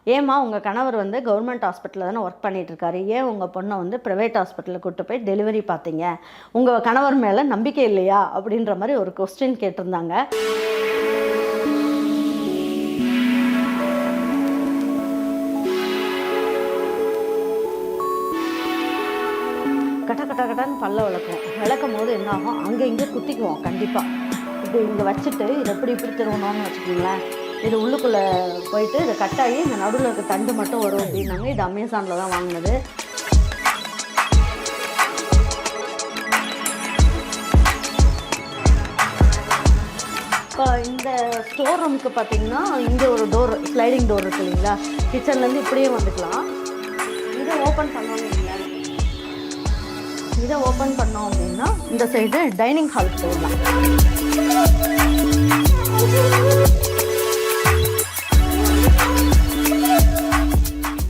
ஏம்மா உங்கள் கணவர் வந்து கவர்மெண்ட் ஹாஸ்பிட்டலில் தானே ஒர்க் பண்ணிகிட்ருக்காரு, ஏன் உங்கள் பொண்ணை வந்து ப்ரைவேட் ஹாஸ்பிட்டலில் கூப்பிட்டு போய் டெலிவரி பார்த்தீங்க, உங்கள் கணவர் மேலே நம்பிக்கை இல்லையா அப்படின்ற மாதிரி ஒரு கொஸ்டின் கேட்டிருந்தாங்க. கட்டன்னு பல்ல விளக்கும் போது என்ன ஆகும், அங்கே இங்கே குத்திக்குவோம். கண்டிப்பாக இப்படி இங்கே வச்சுட்டு இதை எப்படி திருவணும்னு வச்சுக்கிங்களேன், இது உள்ளுக்குள்ளே போயிட்டு இதை கட்டாகி இந்த நடுவில் இருக்க தண்டு மட்டும் வரும் அப்படின்னாங்க. இது அமேசானில் தான் வாங்கினது. இப்போ இந்த ஸ்டோர் ரூமுக்கு பார்த்தீங்கன்னா இங்கே ஒரு டோர், ஸ்லைடிங் டோர் இருக்குது இல்லைங்களா, கிச்சன்லேருந்து இப்படியே வந்துக்கலாம். இதை ஓப்பன் பண்ணோம் இல்லைங்களா, இதை ஓப்பன் பண்ணோம் அப்படின்னா இந்த சைடு டைனிங் ஹாலுக்கு போயிடலாம்.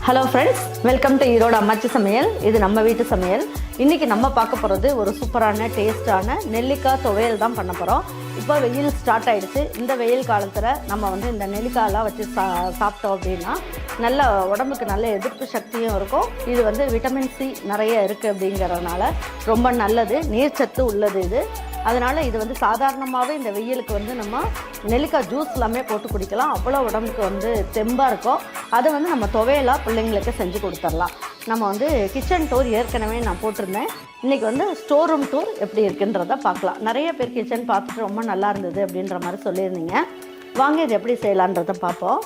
Hello friends, welcome to Erode அம்மாச்சி சமையல். இது நம்ம வீட்டு சமையல். இன்றைக்கி நம்ம பார்க்க போகிறது ஒரு சூப்பரான டேஸ்டான நெல்லிக்காய் துவையல் தான் பண்ண போகிறோம். இப்போ வெயில் ஸ்டார்ட் ஆகிடுச்சு. இந்த வெயில் காலத்தில் நம்ம வந்து இந்த நெல்லிக்காயெல்லாம் வச்சு சாப்பிட்டோம் அப்படின்னா நல்ல உடம்புக்கு நல்ல எதிர்ப்பு சக்தியும் இருக்கும். இது வந்து விட்டமின் சி நிறைய இருக்குது அப்படிங்கிறதுனால ரொம்ப நல்லது, நீர்ச்சத்து உள்ளது இது. அதனால் இது வந்து சாதாரணமாகவே இந்த வெயிலுக்கு வந்து நம்ம நெல்லிக்காய் ஜூஸ் எல்லாமே போட்டு குடிக்கலாம். அவ்வளோ உடம்புக்கு வந்து தெம்பாக இருக்கும். அதை வந்து நம்ம துவையலாக பிள்ளைங்களுக்கு செஞ்சு கொடுத்துடலாம். நம்ம வந்து கிச்சன் டூர் ஏற்கனவே நான் போட்டிருந்தேன். இன்றைக்கி வந்து ஸ்டோர் ரூம் டூர் எப்படி இருக்குன்றதை பார்க்கலாம். நிறைய பேர் கிச்சன் பார்த்துட்டு ரொம்ப நல்லா இருந்தது அப்படின்ற மாதிரி சொல்லியிருந்தீங்க. வாங்க இது எப்படி செய்யலான்றதை பார்ப்போம்.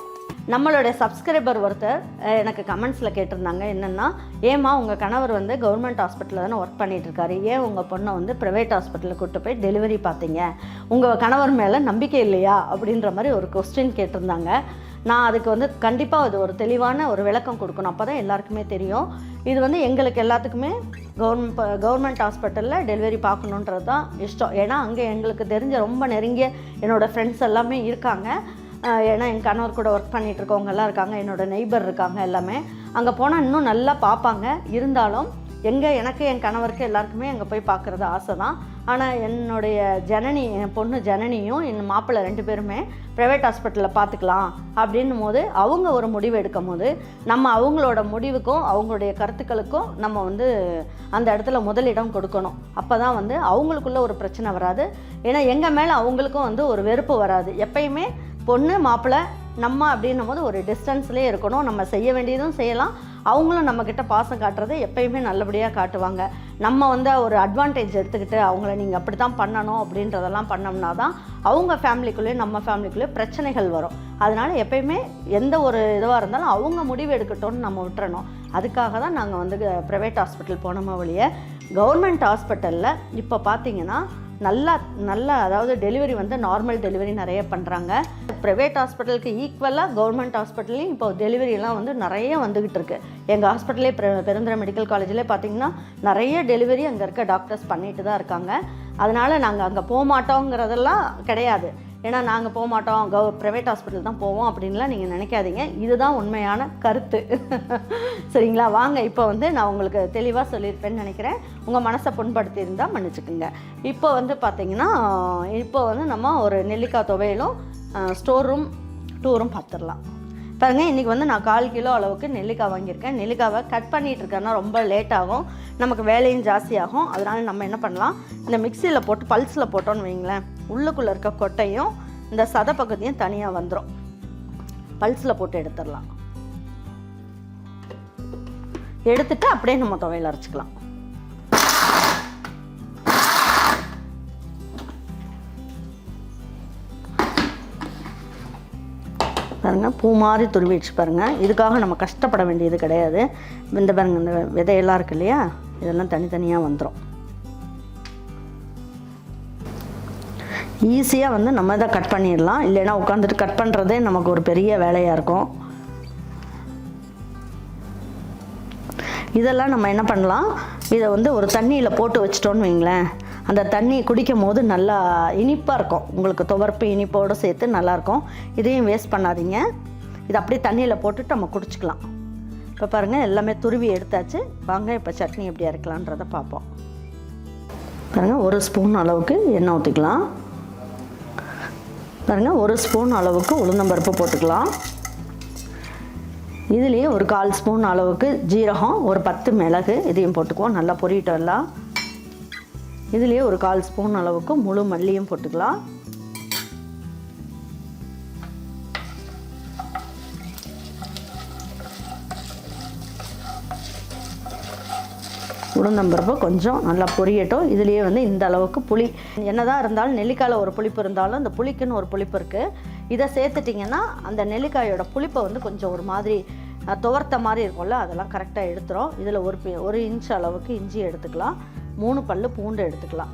நம்மளுடைய சப்ஸ்கிரைபர் ஒருத்தர் எனக்கு கமெண்ட்ஸில் கேட்டிருந்தாங்க, என்னென்னா, ஏம்மா உங்கள் கணவர் வந்து கவர்மெண்ட் ஹாஸ்பிட்டலில் தானே ஒர்க் பண்ணிகிட்ருக்காரு, ஏன் உங்கள் பொண்ணை வந்து ப்ரைவேட் ஹாஸ்பிட்டலில் கூப்பிட்டு போய் டெலிவரி பார்த்தீங்க, உங்கள் கணவர் மேலே நம்பிக்கை இல்லையா அப்படின்ற மாதிரி ஒரு கொஸ்டின் கேட்டிருந்தாங்க. நான் அதுக்கு வந்து கண்டிப்பாக அது ஒரு தெளிவான ஒரு விளக்கம் கொடுக்கணும், அப்போ தான் எல்லாருக்குமே தெரியும். இது வந்து எங்களுக்கு எல்லாத்துக்குமே கவர்மெண்ட் ஹாஸ்பிட்டலில் டெலிவரி பார்க்கணுன்றது தான் இஷ்டம். ஏன்னா அங்கே எங்களுக்கு தெரிஞ்ச ரொம்ப நெருங்கிய என்னோடய ஃப்ரெண்ட்ஸ் எல்லாமே இருக்காங்க. ஏன்னா என் கணவர் கூட ஒர்க் பண்ணிகிட்ருக்கவங்கெல்லாம் இருக்காங்க, என்னோடய நெய்பர் இருக்காங்க. எல்லாமே அங்கே போனால் இன்னும் நல்லா பார்ப்பாங்க. இருந்தாலும் எனக்கு என் கணவருக்கு எல்லாருக்குமே அங்கே போய் பார்க்குறது ஆசை தான். ஆனால் என்னுடைய ஜனனி, என் பொண்ணு ஜனனியும் என் மாப்பிள்ளை 2 பேருமே ப்ரைவேட் ஹாஸ்பிட்டலில் பார்த்துக்கலாம் அப்படின்னும் போது அவங்க ஒரு முடிவு எடுக்கும் போது நம்ம அவங்களோட முடிவுக்கும் அவங்களுடைய கருத்துக்களுக்கும் நம்ம வந்து அந்த இடத்துல முதலிடம் கொடுக்கணும். அப்போ தான் வந்து அவங்களுக்குள்ள ஒரு பிரச்சனை வராது. ஏன்னா எங்கள் மேலே அவங்களுக்கும் வந்து ஒரு வெறுப்பு வராது. எப்பயுமே பொண்ணு மாப்பிள்ளை நம்ம அப்படின்னும் போது ஒரு டிஸ்டன்ஸ்லேயே இருக்கணும். நம்ம செய்ய வேண்டியதும் செய்யலாம், அவங்களும் நம்மக்கிட்ட பாசம் காட்டுறது எப்பயுமே நல்லபடியாக காட்டுவாங்க. நம்ம வந்து ஒரு அட்வான்டேஜ் எடுத்துக்கிட்டு அவங்கள நீங்கள் அப்படி தான் பண்ணணும் அப்படின்றதெல்லாம் பண்ணோம்னா தான் அவங்க ஃபேமிலிக்குள்ளேயும் நம்ம ஃபேமிலிக்குள்ளேயும் பிரச்சனைகள் வரும். அதனால் எப்பயுமே எந்த ஒரு இதுவாக இருந்தாலும் அவங்க முடிவு எடுக்கட்டும்னு நம்ம விட்டுறணும். அதுக்காக தான் நாங்கள் வந்து ப்ரைவேட் ஹாஸ்பிட்டல் போனோமா வழியே. கவர்மெண்ட் ஹாஸ்பிட்டலில் இப்போ பார்த்தீங்கன்னா நல்லா அதாவது டெலிவரி வந்து நார்மல் டெலிவரி நிறைய பண்ணுறாங்க. ப்ரைவேட் ஹாஸ்பிட்டலுக்கு ஈக்குவலாக கவர்மெண்ட் ஹாஸ்பிட்டல்லையும் இப்போ டெலிவரியெல்லாம் வந்து நிறைய வந்துக்கிட்டு இருக்குது. எங்கள் ஹாஸ்பிட்டலே பெருந்திர மெடிக்கல் காலேஜ்லேயே பார்த்திங்கன்னா நிறைய டெலிவரி அங்கே இருக்க டாக்டர்ஸ் பண்ணிட்டு தான் இருக்காங்க. அதனால் நாங்கள் அங்கே போக மாட்டோங்கிறதெல்லாம் கிடையாது. ஏன்னா நாங்கள் போக மாட்டோம், ப்ரைவேட் ஹாஸ்பிட்டல் தான் போவோம் அப்படின்லாம் நீங்கள் நினைக்காதீங்க. இதுதான் உண்மையான கருத்து. சரிங்களா? வாங்க இப்போ வந்து நான் உங்களுக்கு தெளிவாக சொல்லியிருப்பேன்னு நினைக்கிறேன். உங்கள் மனசை புண்படுத்தி இருந்தால் மன்னிச்சுக்குங்க. இப்போ வந்து பார்த்திங்கன்னா இப்போ வந்து நம்ம ஒரு நெல்லிக்காய் துவையலும் ஸ்டோர் ரூம் டூரும் பார்த்துடலாம். பாருங்க, இன்றைக்கி வந்து நான் 1/4 கிலோ அளவுக்கு நெல்லிக்காய் வாங்கியிருக்கேன். நெல்லிக்காவை கட் பண்ணிகிட்ருக்கேன்னா ரொம்ப லேட் ஆகும், நமக்கு வேலையும் ஜாஸ்தியாகும். அதனால் நம்ம என்ன பண்ணலாம், இந்த மிக்சியில் போட்டு பல்ஸில் போட்டோன்னு வைங்களேன், உள்ளுக்குள்ளே இருக்க கொட்டையும் இந்த சதை பகுதியும் தனியாக வந்துடும். பல்ஸில் போட்டு எடுத்துடலாம். எடுத்துட்டு அப்படியே நம்ம துவையல் அரைச்சிக்கலாம். பாருங்கள், பூ மாதிரி துருவிடுச்சு பாருங்கள். இதுக்காக நம்ம கஷ்டப்பட வேண்டியது கிடையாது. இந்த பாருங்கள், இந்த விதையெல்லாம் இருக்குது இல்லையா, இதெல்லாம் தனித்தனியாக வந்துடும். ஈஸியாக வந்து நம்ம இதை கட் பண்ணிடலாம். இல்லைன்னா உட்காந்துட்டு கட் பண்ணுறதே நமக்கு ஒரு பெரிய வேலையாக இருக்கும். இதெல்லாம் நம்ம என்ன பண்ணலாம், இதை வந்து ஒரு தண்ணியில் போட்டு வச்சிட்டோன்னு வைங்களேன், அந்த தண்ணி குடிக்கும் போது நல்லா இனிப்பாக இருக்கும். உங்களுக்கு துவர்ப்பு இனிப்போடு சேர்த்து நல்லாயிருக்கும். இதையும் வேஸ்ட் பண்ணாதீங்க. இது அப்படியே தண்ணியில் போட்டுட்டு நம்ம குடிச்சிக்கலாம். இப்போ பாருங்கள், எல்லாமே துருவி எடுத்தாச்சு. வாங்க இப்போ சட்னி எப்படி அரைக்கலான்றதை பார்ப்போம். பாருங்கள், 1 ஸ்பூன் அளவுக்கு எண்ணெய் ஊற்றிக்கலாம். பாருங்கள், 1 ஸ்பூன் அளவுக்கு உளுந்தம்பருப்பு போட்டுக்கலாம். இதுலேயே ஒரு 1/4 ஸ்பூன் அளவுக்கு ஜீரகம், ஒரு 10 மிளகு இதையும் போட்டுக்குவோம். நல்லா பொரியிட்டோம் எல்லாம். இதுலேயே ஒரு 1/4 ஸ்பூன் அளவுக்கு முழு மல்லியும் போட்டுக்கலாம். உளுந்தம்பருப்பு கொஞ்சம் நல்லா பொரியட்டும். இதுலேயே வந்து இந்த அளவுக்கு புளி, என்னதான் இருந்தாலும் நெல்லிக்காயில் ஒரு புளிப்பு இருந்தாலும் இந்த புளிக்குன்னு ஒரு புளிப்பு இருக்குது. இதை சேர்த்துட்டிங்கன்னா அந்த நெல்லிக்காயோட புளிப்பை வந்து கொஞ்சம் ஒரு மாதிரி துவர்த்த மாதிரி இருக்கும்ல, அதெல்லாம் கரெக்டாக எடுத்துரும். இதில் ஒரு இன்ச் அளவுக்கு இஞ்சி எடுத்துக்கலாம். 3 பல்லு பூண்டு எடுத்துக்கலாம்.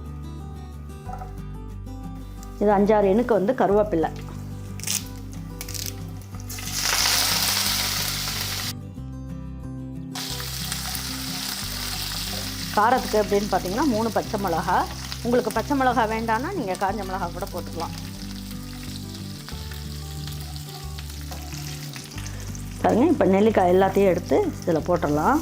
இது 5-6 எண்ணுக்கு வந்து கருவேப்பிலை. காரத்துக்கு அப்படின்னு பார்த்தீங்கன்னா 3 பச்சை மிளகா. உங்களுக்கு பச்சை மிளகா வேண்டான்னா நீங்கள் காஞ்ச மிளகா கூட போட்டுக்கலாம். பாருங்க, இப்போ நெல்லிக்காய் எல்லாத்தையும் எடுத்து இதில் போட்டுடலாம்.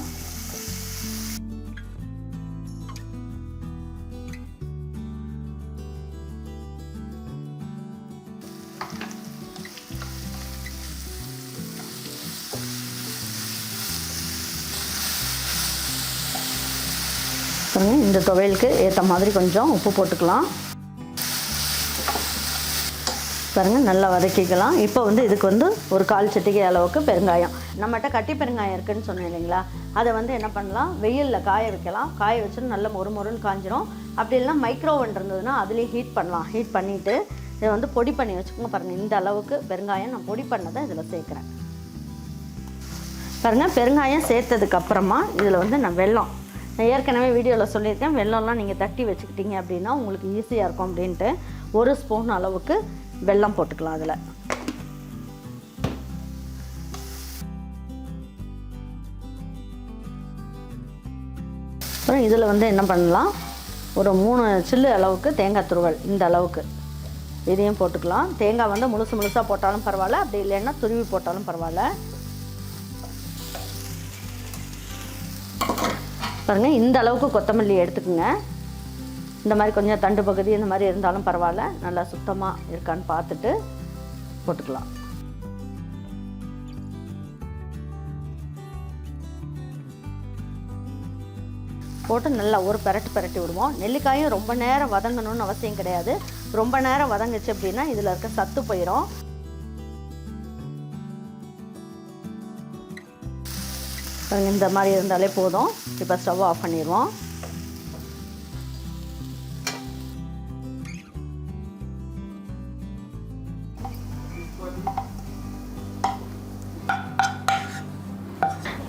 பாருங்க, இந்த துவையலுக்கு ஏற்ற மாதிரி கொஞ்சம் உப்பு போட்டுக்கலாம். பாருங்கள், நல்லா வதக்கிக்கலாம். இப்போ வந்து இதுக்கு வந்து ஒரு 1/4 சிட்டிகை அளவுக்கு பெருங்காயம். நம்மகிட்ட கட்டி பெருங்காயம் இருக்குதுன்னு சொன்னேன் இல்லைங்களா, அதை வந்து என்ன பண்ணலாம், வெயிலில் காய வைக்கலாம். காய வச்சுன்னு நல்லா மொறுன்னு காஞ்சிரும். அப்படி இல்லைனா மைக்ரோவன் இருந்ததுன்னா அதுலேயே ஹீட் பண்ணலாம். ஹீட் பண்ணிவிட்டு இதை வந்து பொடி பண்ணி வச்சுக்கோங்க. பாருங்கள், இந்த அளவுக்கு பெருங்காயம் நான் பொடி பண்ணதை இதில் சேர்க்குறேன். பாருங்கள், பெருங்காயம் சேர்த்ததுக்கப்புறமா இதில் வந்து நான் வெல்லம், நான் ஏற்கனவே வீடியோவில் சொல்லியிருக்கேன், வெல்லம்லாம் நீங்கள் தட்டி வச்சுக்கிட்டீங்க அப்படின்னா உங்களுக்கு ஈஸியாக இருக்கும் அப்படின்ட்டு 1 ஸ்பூன் அளவுக்கு வெல்லம் போட்டுக்கலாம். அதில் அப்புறம் இதில் வந்து என்ன பண்ணலாம், ஒரு 3 சில்லு அளவுக்கு தேங்காய் துருவல், இந்த அளவுக்கு இதையும் போட்டுக்கலாம். தேங்காய் வந்து முழுசாக போட்டாலும் பரவாயில்ல, அப்படி இல்லைன்னா துருவி போட்டாலும் பரவாயில்ல. பாருங்கள், இந்த அளவுக்கு கொத்தமல்லி எடுத்துக்கோங்க. இந்த மாதிரி கொஞ்சம் தண்டு பகுதி இந்த மாதிரி இருந்தாலும் பரவாயில்ல, நல்லா சுத்தமாக இருக்கான்னு பார்த்துட்டு போட்டுக்கலாம். போட்டு நல்லா ஒரு பெரட்டி விடுவோம். நெல்லிக்காயும் ரொம்ப நேரம் வதங்கணும்னு அவசியம் கிடையாது. ரொம்ப நேரம் வதங்குச்சு அப்படின்னா இதில் இருக்க சத்து போயிடும். இந்த மாதிரி இருந்தாலே போதும். இப்போ ஸ்டவ் ஆஃப் பண்ணிடுவோம்.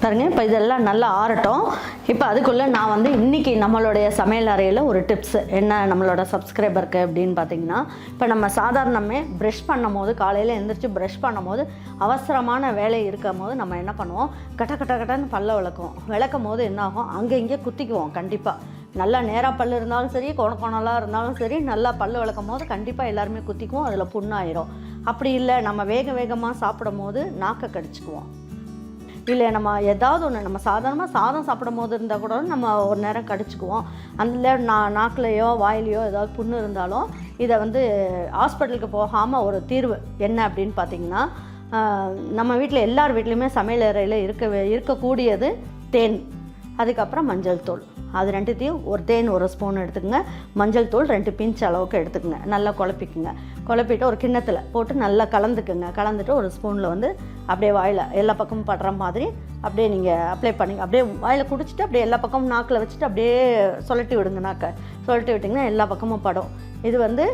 பாருங்க, இப்போ இதெல்லாம் நல்லா ஆறட்டும். இப்போ அதுக்குள்ளே நான் வந்து இன்றைக்கி நம்மளுடைய சமையல் அறையில் ஒரு டிப்ஸ் என்ன நம்மளோட சப்ஸ்கிரைபருக்கு அப்படின்னு பார்த்தீங்கன்னா, இப்போ நம்ம சாதாரணமே ப்ரஷ் பண்ணும் போது, காலையில் எழுந்திரிச்சு ப்ரஷ் பண்ணும் போது அவசரமான வேலை இருக்கும் போது நம்ம என்ன பண்ணுவோம், கட்டன்னு பல்ல விளக்கும் போது என்ன ஆகும், அங்கே இங்கே குத்திக்குவோம். கண்டிப்பாக நல்லா நேராக பல் இருந்தாலும் சரி, கோணலாக இருந்தாலும் சரி, நல்லா பல் விளக்கும் போது கண்டிப்பாக எல்லாருமே குத்திக்குவோம். அதில் புண்ணாயிரும். அப்படி இல்லை, நம்ம வேகமாக சாப்பிடும் போது நாக்கை கடிச்சிக்குவோம். இல்லை நம்ம ஏதாவது ஒன்று, நம்ம சாதாரணமாக சாதம் சாப்பிடும் போது இருந்தால் கூட நம்ம ஒரு நேரம் கடிச்சிக்குவோம். அந்த நாக்குலையோ வாயிலையோ ஏதாவது புண்ணு இருந்தாலும் இதை வந்து ஹாஸ்பிட்டலுக்கு போகாமல் ஒரு தீர்வு என்ன அப்படின்னு பார்த்திங்கன்னா, நம்ம வீட்டில் எல்லார் வீட்லேயுமே சமையல் அறையில் இருக்கக்கூடியது தேன், அதுக்கப்புறம் மஞ்சள் தூள். அது ரெண்டுத்தையும் ஒரு தேன் 1 ஸ்பூன் எடுத்துக்கோங்க, மஞ்சள் தூள் 2 பிஞ்ச் அளவுக்கு எடுத்துக்கோங்க. நல்லா குழப்பிட்டு ஒரு கிண்ணத்தில் போட்டு நல்லா கலந்துட்டு ஒரு ஸ்பூனில் வந்து அப்படியே வாயில் எல்லா பக்கமும் படுற மாதிரி அப்படியே நீங்கள் அப்ளை பண்ணிங்க. அப்படியே வாயில் குடிச்சிட்டு அப்படியே எல்லா பக்கமும் நாக்கில் வச்சுட்டு அப்படியே சுழட்டி விடுங்க. சுழட்டி விட்டிங்கன்னா எல்லா பக்கமும் படும். இது வந்து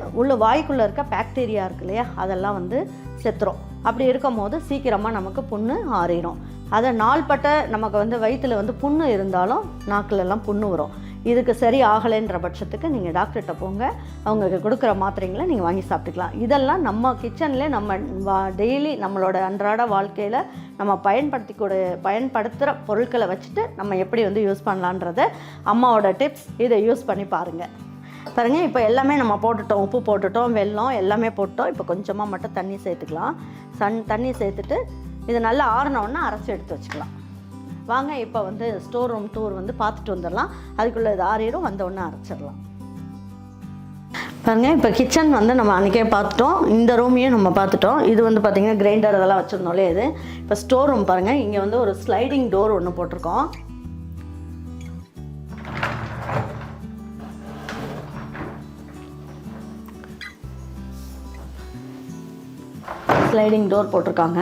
வாய்க்குள்ளே இருக்க பாக்டீரியா இருக்கு இல்லையா, அதெல்லாம் வந்து செத்துரும். அப்படி இருக்கும் போது சீக்கிரமாக நமக்கு புண்ணு ஆறிடும். அதை நாள்பட்ட நமக்கு வந்து வயிற்றில் வந்து புண்ணு இருந்தாலும் நாக்கிலெல்லாம் புண்ணு வரும். இதுக்கு சரி ஆகலைன்ற பட்சத்துக்கு நீங்கள் டாக்டர்கிட்ட போங்க. அவங்க கொடுக்குற மாத்திரைங்களை நீங்கள் வாங்கி சாப்பிட்டுக்கலாம். இதெல்லாம் நம்ம கிச்சனில் நம்ம டெய்லி நம்மளோட அன்றாட வாழ்க்கையில் நம்ம பயன்படுத்துகிற பொருட்களை வச்சுட்டு நம்ம எப்படி வந்து யூஸ் பண்ணலான்றத அம்மாவோட டிப்ஸ். இதை யூஸ் பண்ணி பாருங்கள். பாருங்கள், இப்போ எல்லாமே நம்ம போட்டுட்டோம், உப்பு போட்டுட்டோம், வெல்லம் எல்லாமே போட்டோம். இப்போ கொஞ்சமாக மட்டும் தண்ணி சேர்த்துக்கலாம். தண்ணி சேர்த்துட்டு இது நல்லா ஆறினோன்னா அரைச்சி எடுத்து வச்சுக்கலாம். வாங்க இப்போ வந்து ஸ்டோர் ரூம் டூர் வந்து பார்த்துட்டு வந்துடலாம். அதுக்குள்ளே இது ஆறிடும், வந்தோடனே அரைச்சிடலாம். பாருங்கள், இப்போ கிச்சன் வந்து நம்ம அன்றைக்கே பார்த்துட்டோம். இந்த ரூமையும் நம்ம பார்த்துட்டோம். இது வந்து பார்த்திங்கன்னா கிரைண்டர் அதெல்லாம் வச்சுருந்தோம்லே இது. இப்போ ஸ்டோர் ரூம் பாருங்கள், இங்கே வந்து ஒரு ஸ்லைடிங் டோர் ஒன்று போட்டிருக்கோம். ஸ்லைடிங் டோர் போட்டிருக்காங்க.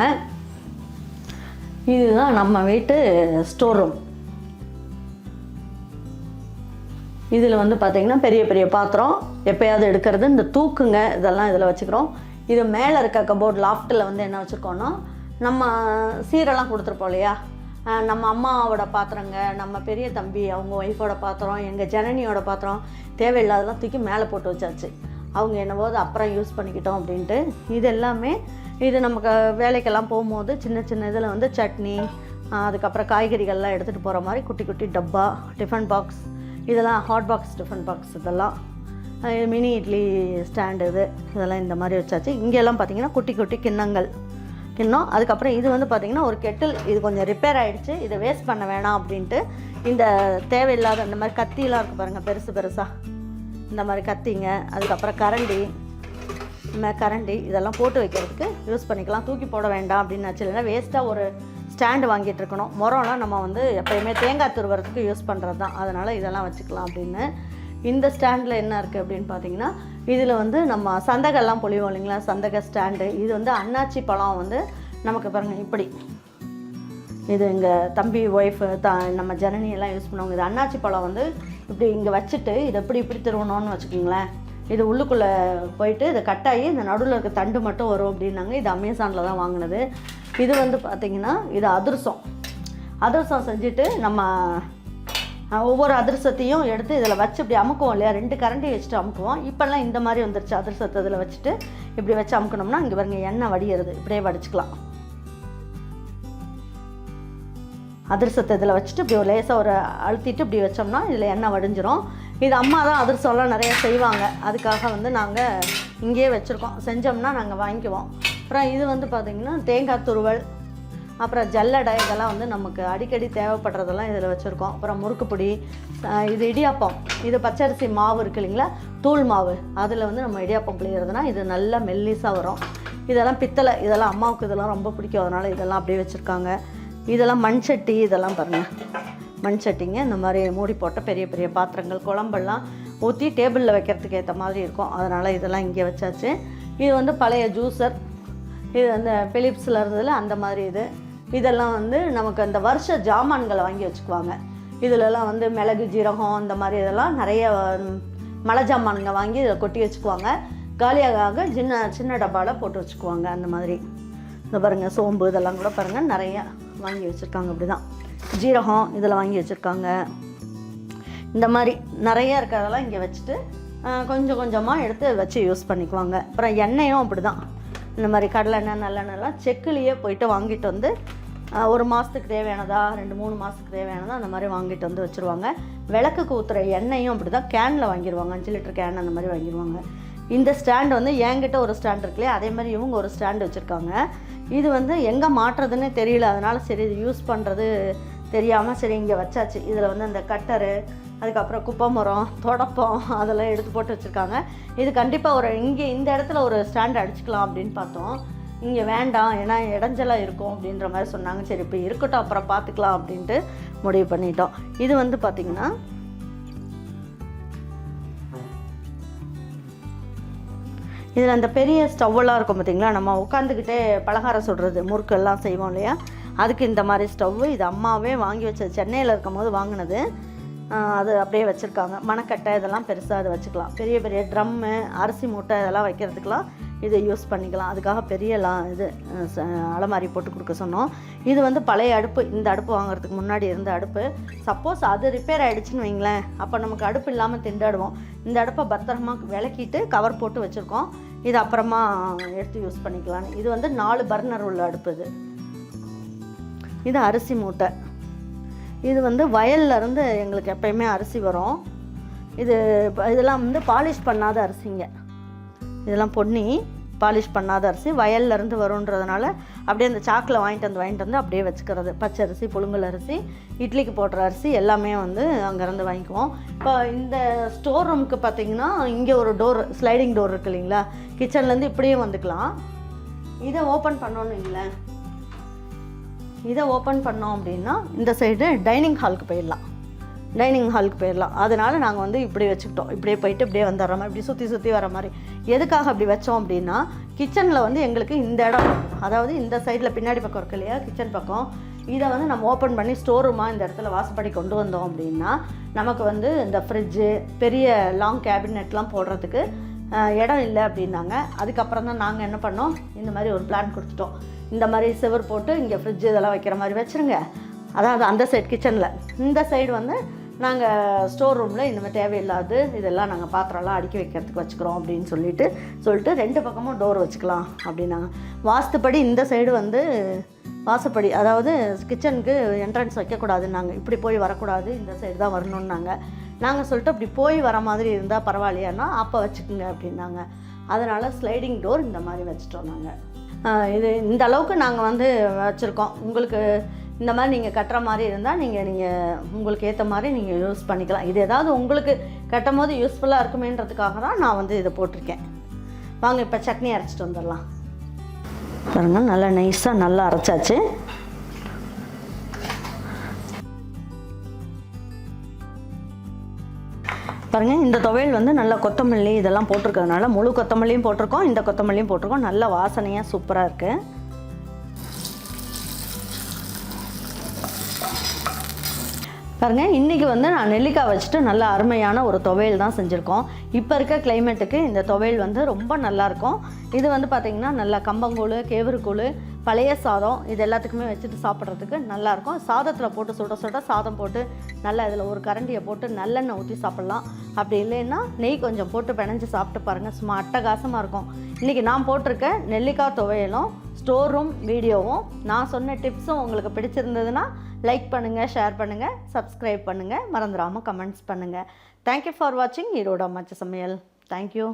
இதுதான் நம்ம வீட்டு ஸ்டோர் ரூம். இதில் வந்து பார்த்திங்கன்னா பெரிய பெரிய பாத்திரம் எப்போயாவது எடுக்கிறது, இந்த தூக்குங்க இதெல்லாம் இதில் வச்சுக்கிறோம். இது மேலே இருக்க கபோர்ட் லாஃப்ட்டில் வந்து என்ன வச்சுருக்கோன்னா, நம்ம சீரெல்லாம் கொடுத்துருப்போம் இல்லையா, நம்ம அம்மாவோட பாத்திரங்க, நம்ம பெரிய தம்பி அவங்க ஒய்ஃபோட பாத்திரம், எங்கள் ஜனனியோட பாத்திரம் தேவையில்லாதெல்லாம் தூக்கி மேலே போட்டு வச்சாச்சு. அவங்க என்னபோது அப்புறம் யூஸ் பண்ணிக்கிட்டோம் அப்படின்ட்டு. இது எல்லாமே இது நமக்கு வேலைக்கெல்லாம் போகும்போது சின்ன சின்ன இதில் வந்து சட்னி, அதுக்கப்புறம் காய்கறிகள்லாம் எடுத்துகிட்டு போகிற மாதிரி குட்டி குட்டி டப்பா, டிஃபன் பாக்ஸ், இதெல்லாம் ஹாட் பாக்ஸ் டிஃபன் பாக்ஸ், இதெல்லாம் மினி இட்லி ஸ்டாண்டு, இதெல்லாம் இந்த மாதிரி வச்சாச்சு. இங்கெல்லாம் பார்த்திங்கன்னா குட்டி குட்டி கிண்ணங்கள், கிண்ணம். அதுக்கப்புறம் இது வந்து பார்த்திங்கன்னா ஒரு கெட்டில். இது கொஞ்சம் ரிப்பேர் ஆகிடுச்சு, இதை வேஸ்ட் பண்ண வேணாம் அப்படின்ட்டு இந்த தேவையில்லாத இந்த மாதிரி கத்திலாம் இருக்குது பாருங்கள், பெருசு பெருசாக இந்த மாதிரி கத்திங்க, அதுக்கப்புறம் கரண்டி, கரண்டி இதெல்லாம் போட்டு வைக்கிறதுக்கு யூஸ் பண்ணிக்கலாம். தூக்கி போட வேண்டாம் அப்படின்னு ஆச்சு. இல்லைன்னா வேஸ்ட்டாக ஒரு ஸ்டாண்டு வாங்கிட்டு இருக்கணும். முறம்லாம் நம்ம வந்து எப்போயுமே தேங்காய் துருவறதுக்கு யூஸ் பண்ணுறது தான், அதனால் இதெல்லாம் வச்சுக்கலாம் அப்படின்னு. இந்த ஸ்டாண்டில் என்ன இருக்குது அப்படின்னு பார்த்தீங்கன்னா, இதில் வந்து நம்ம சந்தகெல்லாம் பொழிவோம் இல்லைங்களா, சந்தக ஸ்டாண்டு. இது வந்து அன்னாச்சி பழம் வந்து நமக்கு பாருங்கள் இப்படி, இது எங்கள் தம்பி ஒய்ஃபு நம்ம ஜனனியெல்லாம் யூஸ் பண்ணுவாங்க. இது அன்னாச்சி பழம் வந்து இப்படி இங்கே வச்சுட்டு இதை இப்படி திருவணும்னு வச்சுக்கோங்களேன். இது உள்ளுக்குள்ளே போயிட்டு இதை கட்டாயி இந்த நடுவில் இருக்க தண்டு மட்டும் வரும் அப்படின்னாங்க. இது அமேசானில் தான் வாங்கினது. இது வந்து பார்த்திங்கன்னா இது அதிரசம் செஞ்சுட்டு நம்ம ஒவ்வொரு அதிரசத்தையும் எடுத்து இதில் வச்சு இப்படி அமுக்குவோம் இல்லையா, 2 கரண்டி வச்சுட்டு அமுக்குவோம். இப்போல்லாம் இந்த மாதிரி வந்துருச்சு. அதிரசத்தை இதில் வச்சுட்டு இப்படி வச்சு அமுக்கணும்னா இங்கே பாருங்கள் எண்ணெய் வடிகிறது, இப்படியே வடிச்சுக்கலாம். அதிரசத்தை இதில் வச்சுட்டு இப்படி ஒரு லேசாக ஒரு அழுத்திட்டு இப்படி வச்சோம்னா இதில் எண்ணெய் வடிஞ்சிரும். இது அம்மா தான் அதிரசம்லாம் நிறைய செய்வாங்க, அதுக்காக வந்து நாங்கள் இங்கேயே வச்சுருக்கோம். செஞ்சோம்னா நாங்கள் வாங்கிக்குவோம். அப்புறம் இது வந்து பார்த்திங்கன்னா தேங்காய் துருவல், அப்புறம் ஜல்லடை, இதெல்லாம் வந்து நமக்கு அடிக்கடி தேவைப்படுறதெல்லாம் இதில் வச்சுருக்கோம். அப்புறம் முறுக்கு பொடி, இது இடியாப்பம், இது பச்சரிசி மாவு இருக்குது இல்லைங்களா, தூள் மாவு, அதில் வந்து நம்ம இடியாப்பம் புளிகிறதுனா இது நல்லா மெல்லிஸாக வரும். இதெல்லாம் பித்தளை, இதெல்லாம் அம்மாவுக்கு இதெல்லாம் ரொம்ப பிடிக்கும், அதனால் இதெல்லாம் அப்படியே வச்சுருக்காங்க. இதெல்லாம் மண் சட்டி, இதெல்லாம் பாருங்கள் மண் சட்டிங்க. இந்த மாதிரி மூடி போட்ட பெரிய பெரிய பாத்திரங்கள், குழம்பெல்லாம் ஊற்றி டேபிளில் வைக்கிறதுக்கு ஏற்ற மாதிரி இருக்கும், அதனால் இதெல்லாம் இங்கே வச்சாச்சு. இது வந்து பழைய ஜூஸர், இது அந்த பிலிப்ஸில் இருந்ததில் அந்த மாதிரி இதெல்லாம் வந்து நமக்கு அந்த வருஷ ஜாமான்களை வாங்கி வச்சுக்குவாங்க. இதிலெல்லாம் வந்து மிளகு, ஜீரகம், இந்த மாதிரி இதெல்லாம் நிறைய மலை ஜாமான்ங்க வாங்கி இதில் கொட்டி வச்சுக்குவாங்க. காலியாக சின்ன டப்பாவில் போட்டு வச்சுக்குவாங்க. அந்த மாதிரி இந்த பாருங்கள் சோம்பு இதெல்லாம் கூட பாருங்கள் நிறையா வாங்கி வச்சுருக்காங்க. அப்படி தான் ஜீரகம் இதில் வாங்கி வச்சுருக்காங்க. இந்த மாதிரி நிறையா இருக்கிறதெல்லாம் இங்கே வச்சுட்டு கொஞ்சம் கொஞ்சமாக எடுத்து வச்சு யூஸ் பண்ணிக்குவாங்க. அப்புறம் எண்ணெயும் அப்படி தான், இந்த மாதிரி கடலெண்ணெய் நல்லெண்ணெய்லாம் செக்குலேயே போயிட்டு வாங்கிட்டு வந்து 1 மாதத்துக்கு தேவையானதா 2-3 மாதத்துக்கு தேவையானதா அந்த மாதிரி வாங்கிட்டு வந்து வச்சுருவாங்க. விளக்குக்கு ஊற்றுற எண்ணெயும் அப்படி தான் கேனில் வாங்கிடுவாங்க, 5 லிட்டர் கேன் அந்த மாதிரி வாங்கிடுவாங்க. இந்த ஸ்டாண்டு வந்து என்கிட்ட ஒரு ஸ்டாண்ட் இருக்குல்லையே, அதே மாதிரி இவங்க ஒரு ஸ்டாண்டு வச்சுருக்காங்க. இது வந்து எங்கே மாட்டுறதுன்னே தெரியல, அதனால் சரி இது யூஸ் பண்ணுறது தெரியாமல் சரி இங்கே வச்சாச்சு. இதில் வந்து அந்த கட்டரு, அதுக்கப்புறம் குப்பை மரம், தொடப்பம் அதெல்லாம் எடுத்து போட்டு வச்சுருக்காங்க. இது கண்டிப்பாக இங்கே இந்த இடத்துல ஒரு ஸ்டாண்ட் அடிச்சுக்கலாம் அப்படின்னு பார்த்தோம். இங்கே வேண்டாம், ஏன்னா இடைஞ்சலாக இருக்கும் அப்படின்ற மாதிரி சொன்னாங்க. சரி இப்போ இருக்கட்டும், அப்புறம் பார்த்துக்கலாம் அப்படின்ட்டு முடிவு பண்ணிட்டோம். இது வந்து பார்த்திங்கன்னா இதில் அந்த பெரிய ஸ்டவ்வெல்லாம் இருக்கும் பார்த்திங்களா, நம்ம உட்காந்துக்கிட்டே பலகாரம் சுடுறது, முறுக்கெல்லாம் செய்வோம் இல்லையா, அதுக்கு இந்த மாதிரி ஸ்டவ்வு. இது அம்மாவே வாங்கி வச்சது, சென்னையில் இருக்கும் போது வாங்கினது. அது அப்படியே வச்சுருக்காங்க. மணக்கட்டை இதெல்லாம் பெருசாக அதை வச்சுக்கலாம். பெரிய பெரிய ட்ரம்மு, அரிசி மூட்டை இதெல்லாம் வைக்கிறதுக்கெலாம் இதை யூஸ் பண்ணிக்கலாம். அதுக்காக பெரியலாம் இது அலமாரி போட்டு கொடுக்க சொன்னோம். இது வந்து பழைய அடுப்பு, இந்த அடுப்பு வாங்குறதுக்கு முன்னாடி இருந்த அடுப்பு. சப்போஸ் அது ரிப்பேர் ஆகிடுச்சின்னு வைங்களேன், அப்போ நமக்கு அடுப்பு இல்லாமல் திண்டாடுவோம். இந்த அடுப்பை பத்திரமாக விளக்கிட்டு கவர் போட்டு வச்சுருக்கோம். இது அப்புறமா எடுத்து யூஸ் பண்ணிக்கலான்னு. இது வந்து 4 பர்னர் உள்ள அடுப்பு. இது அரிசி மூட்டை. இது வந்து வயல்லேருந்து எங்களுக்கு எப்பயுமே அரிசி வரும். இதெல்லாம் வந்து பாலிஷ் பண்ணாத அரிசிங்க, இதெல்லாம் பொன்னி. பாலிஷ் பண்ணாத அரிசி வயல்லேருந்து வருன்றதுனால அப்படியே அந்த சாக்கில் வாங்கிட்டு வந்து அப்படியே வச்சுக்கிறது. பச்சரிசி, புழுங்கல் அரிசி, இட்லிக்கு போடுற அரிசி எல்லாமே வந்து அங்கேருந்து வாங்கிக்குவோம். இப்போ இந்த ஸ்டோர் ரூமுக்கு பார்த்திங்கன்னா இங்கே ஒரு டோர், ஸ்லைடிங் டோர் இருக்குது இல்லைங்களா, கிச்சன்லேருந்து இப்படியே வந்துக்கலாம். இதை ஓப்பன் பண்ணோன்னு இல்லை, இதை ஓப்பன் பண்ணோம் அப்படின்னா இந்த சைடு டைனிங் ஹாலுக்கு போயிடலாம். அதனால் நாங்கள் வந்து இப்படி வச்சுக்கிட்டோம். இப்படியே போயிட்டு இப்படியே வந்துடுற மாதிரி, இப்படி சுற்றி வர மாதிரி. எதுக்காக அப்படி வச்சோம் அப்படின்னா, கிச்சனில் வந்து எங்களுக்கு இந்த இடம், அதாவது இந்த சைடில் பின்னாடி பக்கம் இருக்கு இல்லையா கிச்சன் பக்கம், இதை வந்து நம்ம ஓப்பன் பண்ணி ஸ்டோர் ரூமாக இந்த இடத்துல வாசப்படி கொண்டு வந்தோம் அப்படின்னா நமக்கு வந்து இந்த ஃப்ரிட்ஜு, பெரிய லாங் கேபினெட்லாம் போடுறதுக்கு இடம் இல்லை அப்படின்னாங்க. அதுக்கப்புறம் தான் நாங்கள் என்ன பண்ணோம், இந்த மாதிரி ஒரு பிளான் கொடுத்துட்டோம். இந்த மாதிரி செவர் போட்டு இங்கே ஃப்ரிட்ஜு இதெல்லாம் வைக்கிற மாதிரி வச்சுருங்க. அதாவது அந்த சைடு கிச்சனில், இந்த சைடு வந்து நாங்கள் ஸ்டோர் ரூமில் இந்த மாதிரி தேவையில்லாது இதெல்லாம் நாங்கள் பாத்திரம்லாம் அடுக்கி வைக்கிறதுக்கு வச்சுக்கிறோம் அப்படின்னு சொல்லிட்டு 2 பக்கமும் டோர் வச்சுக்கலாம் அப்படின்னாங்க. வாஸ்துப்படி இந்த சைடு வந்து வாசப்படி, அதாவது கிச்சனுக்கு என்ட்ரன்ஸ் வைக்கக்கூடாதுன்னாங்க. இப்படி போய் வரக்கூடாது, இந்த சைடு தான் வரணுன்னாங்க. நாங்கள் சொல்லிட்டு அப்படி போய் வர மாதிரி இருந்தால் பரவாயில்லையானா அப்போ வச்சுக்கோங்க அப்படின்னாங்க. அதனால் ஸ்லைடிங் டோர் இந்த மாதிரி வச்சுட்டோம் நாங்கள். இது இந்த அளவுக்கு நாங்கள் வந்து வச்சுருக்கோம். உங்களுக்கு இந்த மாதிரி நீங்கள் கட்டுற மாதிரி இருந்தால் நீங்கள் உங்களுக்கு ஏற்ற மாதிரி நீங்கள் யூஸ் பண்ணிக்கலாம். இது ஏதாவது உங்களுக்கு கட்டும் போது யூஸ்ஃபுல்லாக இருக்குமேன்றதுக்காக தான் நான் வந்து இதை போட்டிருக்கேன். வாங்க இப்போ சட்னி அரைச்சிட்டு வந்துடலாம். பாருங்கள், நல்லா நைஸாக நல்லா அரைச்சாச்சு. பாருங்கள், இந்த துவையல் வந்து நல்லா கொத்தமல்லி இதெல்லாம் போட்டிருக்கிறதுனால, முழு கொத்தமல்லியும் போட்டிருக்கோம், இந்த கொத்தமல்லியும் போட்டிருக்கோம். நல்ல வாசனையாக சூப்பராக இருக்குது. பாருங்கள், இன்றைக்கி வந்து நான் நெல்லிக்காய் வச்சுட்டு நல்ல அருமையான ஒரு துவையல் தான் செஞ்சுருக்கோம். இப்போ இருக்க கிளைமேட்டுக்கு இந்த துவையல் வந்து ரொம்ப நல்லாயிருக்கும். இது வந்து பார்த்திங்கன்னா நல்லா கம்பங்கூழ், கேவருக்கூழ், பழைய சாதம் இது எல்லாத்துக்குமே வச்சுட்டு சாப்பிட்றதுக்கு நல்லாயிருக்கும். சாதத்தில் போட்டு சுட சாதம் போட்டு நல்லா இதில் ஒரு கரண்டியை போட்டு நல்லெண்ணெய் ஊற்றி சாப்பிட்லாம். அப்படி இல்லைன்னா நெய் கொஞ்சம் போட்டு பிணைஞ்சு சாப்பிட்டு பாருங்கள், சும்மா அட்டகாசமாக இருக்கும். இன்றைக்கி நான் போட்டிருக்க நெல்லிக்காய் துவையலும் ஸ்டோர் ரூம் வீடியோவும் நான் சொன்ன டிப்ஸும் உங்களுக்கு பிடிச்சிருந்ததுன்னா லைக் பண்ணுங்கள், ஷேர் பண்ணுங்கள், சப்ஸ்கிரைப் பண்ணுங்கள், மறந்துடாமல் கமெண்ட்ஸ் பண்ணுங்கள். தேங்க்யூ ஃபார் வாட்சிங் ஈரோடு அம்மாச்சி சமையல். தேங்க்யூ.